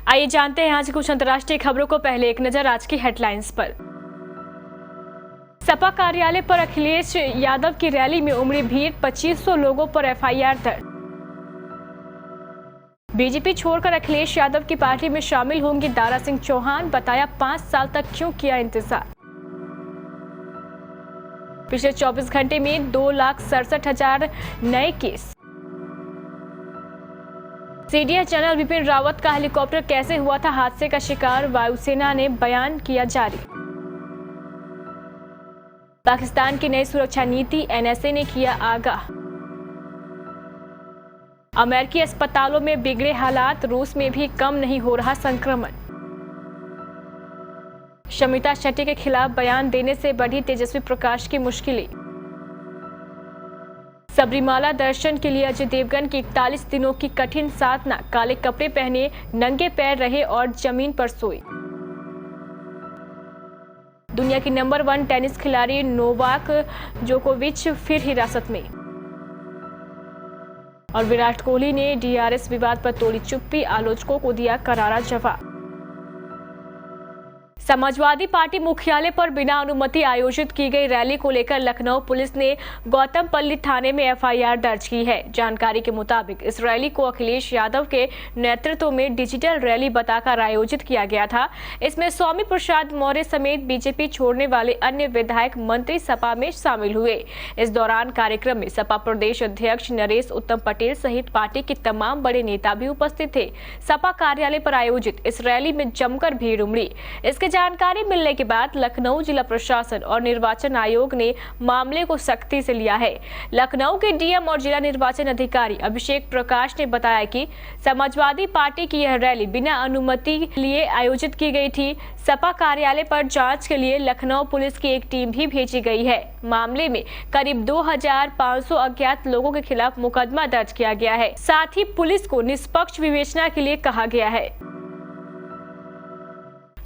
आइए जानते हैं आज कुछ अंतर्राष्ट्रीय खबरों को। पहले एक नजर आज की हेडलाइंस पर। सपा कार्यालय पर अखिलेश यादव की रैली में उमड़ी भीड़, 2500 लोगों पर एफआईआर दर्ज। बीजेपी छोड़कर अखिलेश यादव की पार्टी में शामिल होंगे दारा सिंह चौहान, बताया 5 साल तक क्यों किया इंतजार। पिछले 24 घंटे में 2,67,000 नए case. CDS general Bipin Rawat का हेलीकॉप्टर कैसे हुआ था हादसे का शिकार, वायुसेना ने बयान किया जारी। पाकिस्तान की नई सुरक्षा नीति, एनएसए ने किया आगाह। अमेरिकी अस्पतालों में बिगड़े हालात, रूस में भी कम नहीं हो रहा संक्रमण। शमिता शेट्टी के खिलाफ बयान देने से बढ़ी तेजस्वी प्रकाश की मुश्किलें। सबरीमाला दर्शन के लिए अजय देवगन की 41 दिनों की कठिन साधना, काले कपड़े पहने नंगे पैर रहे और जमीन पर सोए। दुनिया की नंबर 1 टेनिस खिलाड़ी नोवाक जोकोविच फिर हिरासत में। और विराट कोहली ने डीआरएस विवाद पर तोड़ी चुप्पी, आलोचकों को दिया करारा जवाब। समाजवादी पार्टी मुख्यालय पर बिना अनुमति आयोजित की गई रैली को लेकर लखनऊ पुलिस ने गौतमपल्ली थाने में एफआईआर दर्ज की है। जानकारी के मुताबिक इस रैली को अखिलेश यादव के नेतृत्व में डिजिटल रैली बताकर आयोजित किया गया था। इसमें स्वामी प्रसाद मौर्य समेत बीजेपी छोड़ने वाले अन्य विधायक, मंत्री सपा में शामिल हुए। इस दौरान कार्यक्रम में सपा प्रदेश अध्यक्ष नरेश उत्तम पटेल सहित पार्टी के तमाम बड़े नेता भी उपस्थित थे। सपा कार्यालय पर आयोजित इस रैली में जमकर भीड़ उमड़ी। इसके जानकारी मिलने के बाद लखनऊ जिला प्रशासन और निर्वाचन आयोग ने मामले को सख्ती से लिया है। लखनऊ के डीएम और जिला निर्वाचन अधिकारी अभिषेक प्रकाश ने बताया कि समाजवादी पार्टी की यह रैली बिना अनुमति लिए आयोजित की गई थी। सपा कार्यालय पर जांच के लिए लखनऊ पुलिस की एक टीम भी भेजी गई है। मामले में करीब 2500 अज्ञात लोगों के खिलाफ मुकदमा दर्ज किया गया है। साथ ही पुलिस को निष्पक्ष विवेचना के लिए कहा गया है।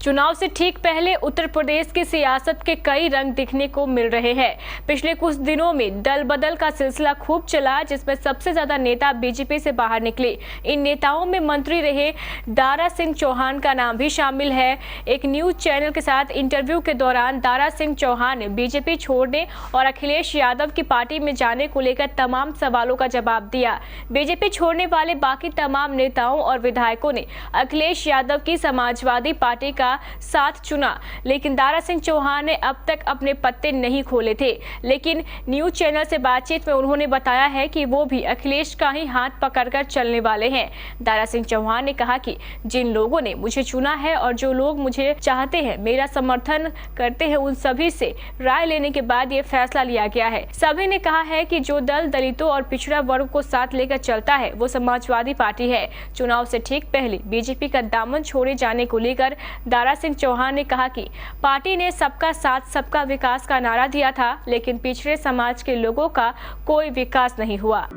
चुनाव से ठीक पहले उत्तर प्रदेश की सियासत के कई रंग दिखने को मिल रहे हैं। पिछले कुछ दिनों में दल बदल का सिलसिला खूब चला, जिसमें सबसे ज्यादा नेता बीजेपी से बाहर निकले। इन नेताओं में मंत्री रहे दारा सिंह चौहान का नाम भी शामिल है। एक न्यूज चैनल के साथ इंटरव्यू के दौरान दारा सिंह चौहान ने बीजेपी छोड़ने और अखिलेश यादव की पार्टी में जाने को लेकर तमाम सवालों का जवाब दिया। बीजेपी छोड़ने वाले बाकी तमाम नेताओं और विधायकों ने अखिलेश यादव की समाजवादी पार्टी का साथ चुना, लेकिन दारा सिंह चौहान ने अब तक अपने पत्ते नहीं खोले थे। लेकिन न्यूज चैनल से बातचीत में उन्होंने बताया है कि वो भी अखिलेश का ही हाथ पकड़कर चलने वाले हैं। दारा सिंह चौहान ने कहा कि जिन लोगों ने मुझे चुना है और जो लोग मुझे चाहते हैं, मेरा समर्थन करते हैं, उन सभी से राय लेने के बाद ये फैसला लिया गया है। सभी ने कहा है कि जो दल दलितों और पिछड़ा वर्ग को साथ लेकर चलता है वो समाजवादी पार्टी है। चुनाव से ठीक पहले बीजेपी का दामन छोड़े जाने को लेकर दारा सिंह चौहान ने कहा कि पार्टी ने सबका साथ सबका विकास का नारा दिया था, लेकिन पिछड़े समाज के लोगों का कोई विकास नहीं हुआ।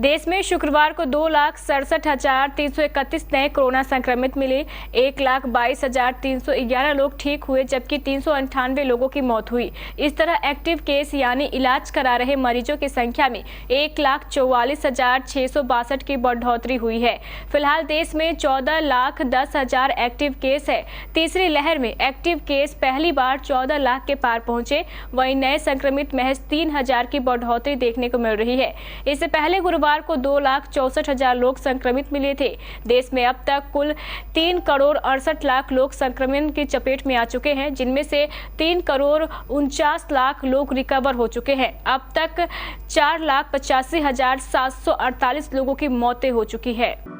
देश में शुक्रवार को 2,67,331 नए कोरोना संक्रमित मिले। 1,22,311 लोग ठीक हुए, जबकि 398 लोगों की मौत हुई। इस तरह एक्टिव केस यानी इलाज करा रहे मरीजों की संख्या में 1,44,662 की बढ़ोतरी हुई है। फिलहाल देश में 14,10,000 एक्टिव केस है। तीसरी लहर में एक्टिव केस पहली बार 14 लाख के पार पहुंचे। वहीं नए संक्रमित महज 3,000 की बढ़ोतरी देखने को मिल रही है। इससे पहले गुरुवार को 2,64,000 लोग संक्रमित मिले थे। देश में अब तक कुल 3,68,00,000 लोग संक्रमण की चपेट में आ चुके हैं, जिनमें से 3,49,00,000 लोग रिकवर हो चुके हैं। अब तक 4,85,748 लोगों की मौतें हो चुकी है।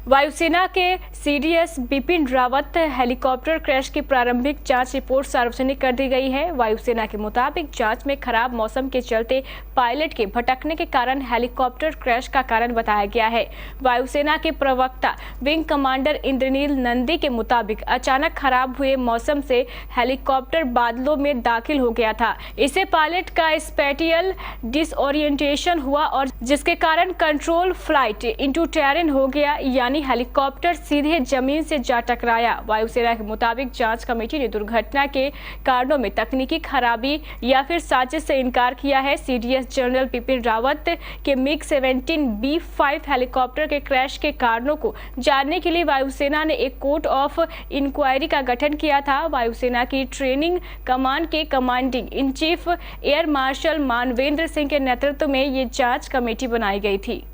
वायुसेना के CDS Bipin Rawat helicopter crash की प्रारंभिक जांच रिपोर्ट सार्वजनिक कर दी गई है। वायुसेना के मुताबिक जांच में खराब मौसम के चलते पायलट के भटकने के कारण हेलीकॉप्टर क्रैश का कारण बताया गया है। वायुसेना के प्रवक्ता विंग कमांडर इंद्रनील नंदी के मुताबिक अचानक खराब हुए मौसम से हेलीकॉप्टर बादलों में दाखिल हो गया था। इससे पायलट का स्पेटियल डिसओरिएंटेशन हुआ और जिसके कारण कंट्रोल फ्लाइट इंटू टेरेन हो गया, यानी यानी हेलीकॉप्टर सीधे जमीन से जा टकराया। वायुसेना के मुताबिक जांच कमेटी ने दुर्घटना के कारणों में तकनीकी खराबी या फिर साजिश से इनकार किया है। सीडीएस जनरल बिपिन रावत के MiG-17B5 हेलीकॉप्टर के क्रैश के कारणों को जानने के लिए वायुसेना ने एक कोर्ट ऑफ इंक्वायरी का गठन किया था। वायुसेना की ट्रेनिंग कमान के commanding in chief air marshal Manvendra Singh के नेतृत्व में ये जांच कमेटी बनाई गई थी।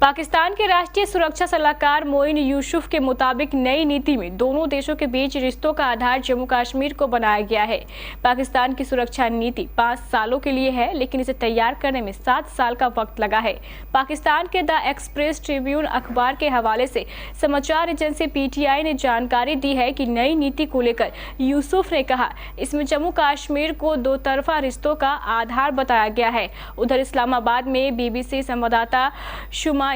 पाकिस्तान के राष्ट्रीय सुरक्षा सलाहकार मोइन यूसुफ के मुताबिक नई नीति में दोनों देशों के बीच रिश्तों का आधार जम्मू कश्मीर को बनाया गया है। पाकिस्तान की सुरक्षा नीति 5 सालों के लिए है, लेकिन इसे तैयार करने में 7 साल का वक्त लगा है। पाकिस्तान के द एक्सप्रेस ट्रिब्यून अखबार के हवाले से समाचार एजेंसी PTI ने जानकारी दी है कि नई नीति को लेकर यूसुफ ने कहा, इसमें जम्मू कश्मीर को 2 तरफा रिश्तों का आधार बताया गया है। उधर इस्लामाबाद में BBC संवाददाता शुमाइला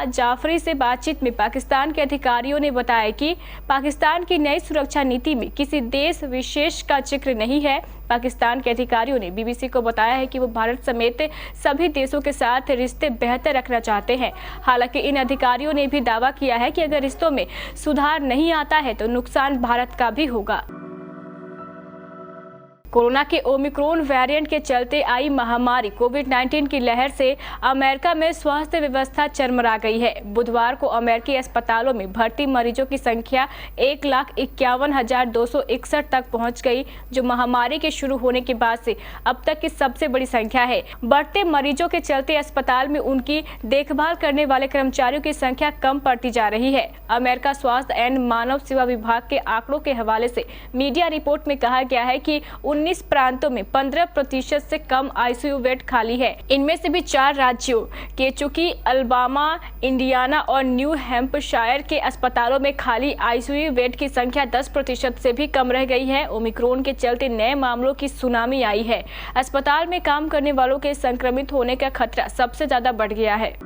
जाफरी से बातचीत में पाकिस्तान के अधिकारियों ने बताया कि पाकिस्तान की नई सुरक्षा नीति में किसी देश विशेष का जिक्र नहीं है। पाकिस्तान के अधिकारियों ने BBC को बताया है कि वो भारत समेत सभी देशों के साथ रिश्ते बेहतर रखना चाहते हैं। हालांकि इन अधिकारियों ने भी दावा किया है कि अगर रिश्तों में सुधार नहीं आता है तो नुकसान भारत का भी होगा। कोरोना के ओमिक्रॉन वेरिएंट के चलते आई महामारी कोविड-19 की लहर से अमेरिका में स्वास्थ्य व्यवस्था चरमरा गई है। बुधवार को अमेरिकी अस्पतालों में भर्ती मरीजों की संख्या 1,51,261 तक पहुंच गई, जो महामारी के शुरू होने के बाद से अब तक की सबसे बड़ी संख्या है। बढ़ते मरीजों के चलते अस्पताल में उनकी देखभाल करने वाले कर्मचारियों की संख्या कम पड़ती जा रही है। अमेरिका स्वास्थ्य एवं मानव सेवा विभाग के आंकड़ों के हवाले से मीडिया रिपोर्ट में कहा गया है कि 19 प्रांतों में 15% से कम ICU बेड खाली है। इनमें से भी 4 राज्यों केंटकी, अलाबामा, इंडियाना और न्यू हैम्पशायर के अस्पतालों में खाली ICU बेड की संख्या 10% से भी कम रह गई है। ओमिक्रॉन के चलते नए मामलों की सुनामी आई है। अस्पताल में काम करने वालों के संक्रमित होने का खतरा सबसे ज्यादा बढ़ गया है।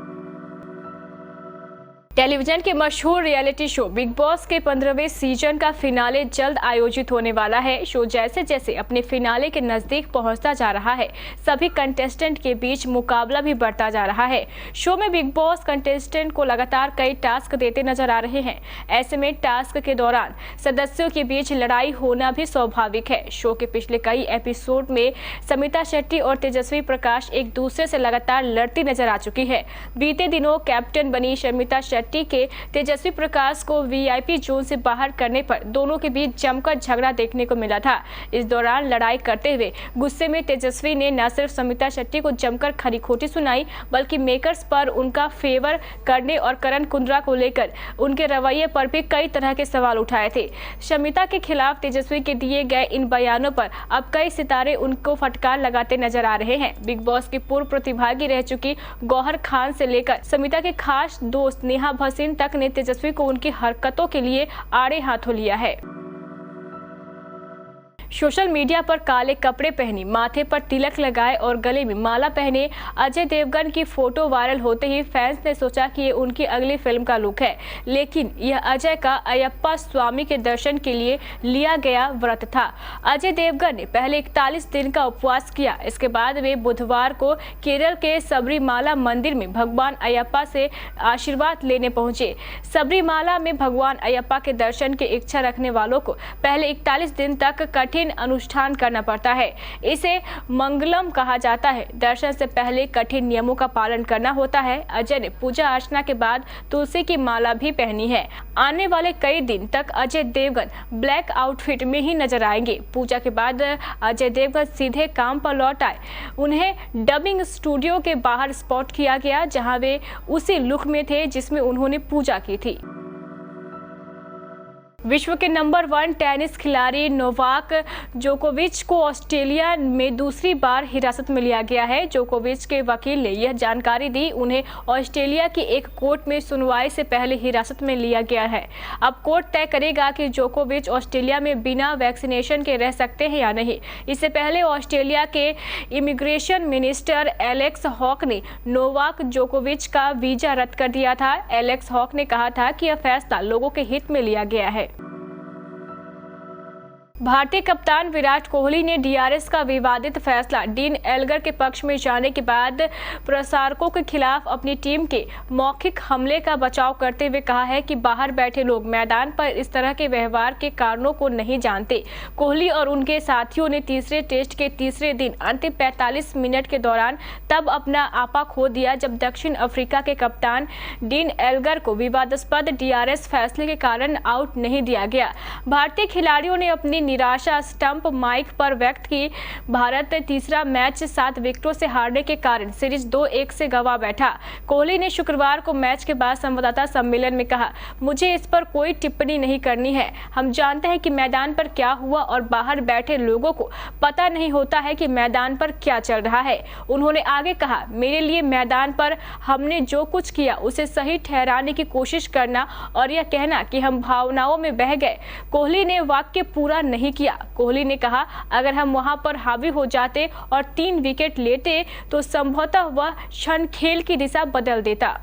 टेलीविजन के मशहूर रियलिटी शो बिग बॉस के 15वें सीजन का फिनाले जल्द आयोजित होने वाला है। शो जैसे जैसे अपने फिनाले के नजदीक पहुंचता जा रहा है, सभी कंटेस्टेंट के बीच मुकाबला भी बढ़ता जा रहा है। शो में बिग बॉस कंटेस्टेंट को लगातार कई टास्क देते नजर आ रहे हैं। ऐसे में टास्क के दौरान सदस्यों के बीच लड़ाई होना भी स्वाभाविक है। शो के पिछले कई एपिसोड में समिता शेट्टी और तेजस्वी प्रकाश एक दूसरे से लगातार लड़ती नजर आ चुकी है। बीते दिनों कैप्टन बनी समिता के तेजस्वी प्रकाश को VIP जोन से बाहर करने पर दोनों के बीच जमकर झगड़ा देखने को मिला था। इस दौरान लड़ाई करते हुए गुस्से में तेजस्वी ने न सिर्फ समिता शेट्टी को जमकर खरी खोटी सुनाई, बल्कि मेकर्स पर उनका फेवर करने और करण कुंद्रा को लेकर उनके रवैये पर भी कई तरह के सवाल उठाए थे। समिता के खिलाफ तेजस्वी के दिए गए इन बयानों पर अब कई सितारे उनको फटकार लगाते नजर आ रहे हैं। बिग बॉस की पूर्व प्रतिभागी रह चुकी गौहर खान से लेकर समिता के खास दोस्त नेहा भसीन तक ने तेजस्वी को उनकी हरकतों के लिए आड़े हाथों लिया है। सोशल मीडिया पर काले कपड़े पहनी, माथे पर तिलक लगाए और गले में माला पहने अजय देवगन की फोटो वायरल होते ही फैंस ने सोचा कि ये उनकी अगली फिल्म का लुक है, लेकिन यह अजय का अयप्पा स्वामी के दर्शन के लिए लिया गया व्रत था। अजय देवगन ने पहले 41 दिन का उपवास किया। इसके बाद वे बुधवार को केरल के सबरीमाला मंदिर में भगवान अयप्पा से आशीर्वाद लेने पहुंचे। सबरीमाला में भगवान अयप्पा के दर्शन की इच्छा रखने वालों को पहले 41 दिन तक कठिन अनुष्ठान करना पड़ता है। इसे मंगलम कहा जाता है। दर्शन से पहले कठिन नियमों का पालन करना होता है। अजय ने पूजा अर्चना के बाद तुलसी की माला भी पहनी है। आने वाले कई दिन तक अजय देवगन ब्लैक आउटफिट में ही नजर आएंगे। पूजा के बाद अजय देवगन सीधे काम पर लौट आए। उन्हें डबिंग स्टूडियो के बाहर स्पॉट किया गया, जहां वे उसी लुक में थे जिसमें उन्होंने पूजा की थी। विश्व के नंबर 1 टेनिस खिलाड़ी नोवाक जोकोविच को ऑस्ट्रेलिया में दूसरी बार हिरासत में लिया गया है। जोकोविच के वकील ने यह जानकारी दी। उन्हें ऑस्ट्रेलिया की एक कोर्ट में सुनवाई से पहले हिरासत में लिया गया है। अब कोर्ट तय करेगा कि जोकोविच ऑस्ट्रेलिया में बिना वैक्सीनेशन के रह सकते हैं या नहीं। इससे पहले ऑस्ट्रेलिया के इमिग्रेशन मिनिस्टर एलेक्स हॉक ने नोवाक जोकोविच का वीजा रद्द कर दिया था। एलेक्स हॉक ने कहा था कि यह फैसला लोगों के हित में लिया गया है। भारतीय कप्तान विराट कोहली ने डीआरएस का विवादित फैसला डीन एल्गर के पक्ष में जाने के बाद प्रसारकों के खिलाफ अपनी टीम के मौखिक हमले का बचाव करते हुए कहा है कि बाहर बैठे लोग मैदान पर इस तरह के व्यवहार के कारणों को नहीं जानते। कोहली और उनके साथियों ने तीसरे टेस्ट के तीसरे दिन अंतिम 45 मिनट के दौरान तब अपना आपा खो दिया जब दक्षिण अफ्रीका के कप्तान डीन एल्गर को विवादास्पद डीआरएस फैसले के कारण आउट नहीं दिया गया। भारतीय खिलाड़ियों ने अपनी निराशा स्टंप माइक पर व्यक्त की। भारत तीसरा मैच 7 विकेटों से हारने के कारण सीरीज 2-1 से गंवा बैठा। कोहली ने शुक्रवार को मैच के बाद संवाददाता सम्मेलन में कहा, मुझे इस पर कोई टिप्पणी नहीं करनी है। हम जानते हैं कि मैदान पर क्या हुआ और बाहर बैठे लोगों को पता नहीं होता है कि मैदान पर क्या चल रहा है। उन्होंने आगे कहा, मेरे लिए मैदान पर हमने जो कुछ किया उसे सही ठहराने की कोशिश करना और यह कहना कि हम भावनाओं में बह गए, कोहली ने वाक्य पूरा नहीं किया। कोहली ने कहा, अगर हम वहां पर हावी हो जाते और 3 विकेट लेते तो संभवतः वह क्षण खेल की दिशा बदल देता।